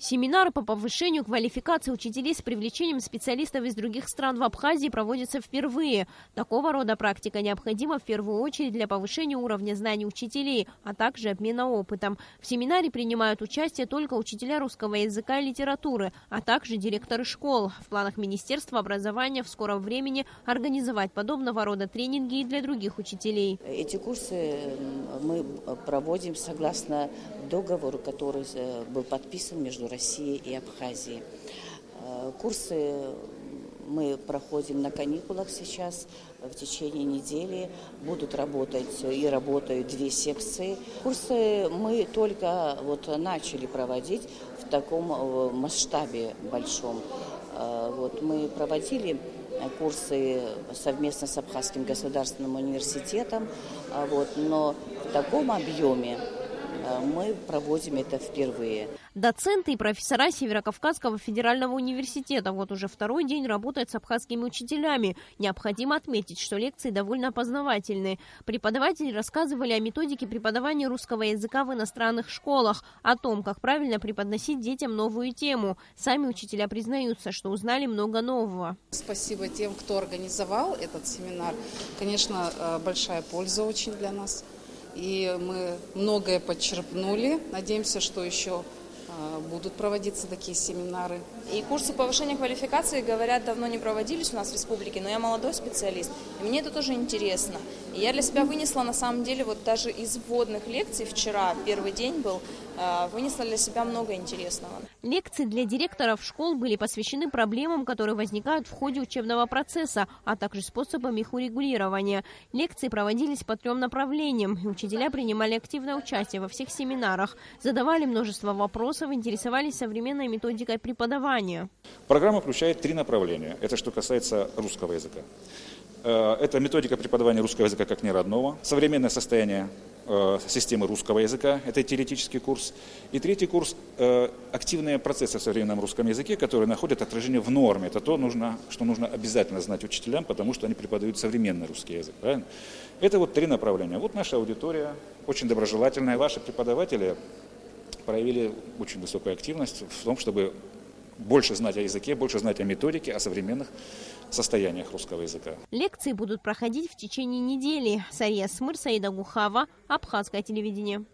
Семинары по повышению квалификации учителей с привлечением специалистов из других стран в Абхазии проводятся впервые. Такого рода практика необходима в первую очередь для повышения уровня знаний учителей, а также обмена опытом. В семинаре принимают участие только учителя русского языка и литературы, а также директоры школ. В планах Министерства образования в скором времени организовать подобного рода тренинги и для других учителей. Эти курсы мы проводим согласно договору, который был подписан между Россией и Абхазией. Курсы мы проходим на каникулах сейчас. В течение недели будут работать и работают 2 секции. Курсы мы только начали проводить в таком масштабе большом. Мы проводили курсы совместно с Абхазским государственным университетом, но в таком объеме мы проводим это впервые. Доценты и профессора Северокавказского федерального университета уже второй день работают с абхазскими учителями. Необходимо отметить, что лекции довольно познавательные. Преподаватели рассказывали о методике преподавания русского языка в иностранных школах, о том, как правильно преподносить детям новую тему. Сами учителя признаются, что узнали много нового. Спасибо тем, кто организовал этот семинар. Конечно, большая польза очень для нас. И мы многое подчерпнули. Надеемся, что еще будут проводиться такие семинары. И курсы повышения квалификации, говорят, давно не проводились у нас в республике, но я молодой специалист, и мне это тоже интересно. И я для себя вынесла, на самом деле, даже из вводных лекций вчера, первый день был, вынесла для себя много интересного. Лекции для директоров школ были посвящены проблемам, которые возникают в ходе учебного процесса, а также способам их урегулирования. Лекции проводились по 3 направлениям, и учителя принимали активное участие во всех семинарах, задавали множество вопросов, интересовались современной методикой преподавания. Программа включает 3 направления. Это что касается русского языка. Это методика преподавания русского языка как неродного, современное состояние системы русского языка, это теоретический курс. И 3-й курс активные процессы в современном русском языке, которые находят отражение в норме. Это то, что нужно обязательно знать учителям, потому что они преподают современный русский язык. Правильно? Это 3 направления. Наша аудитория, очень доброжелательная. Ваши преподаватели проявили очень высокую активность в том, чтобы больше знать о языке, больше знать о методике, о современных состояниях русского языка. Лекции будут проходить в течение недели. Сария Смыр, Саида Гухава, Абхазское телевидение.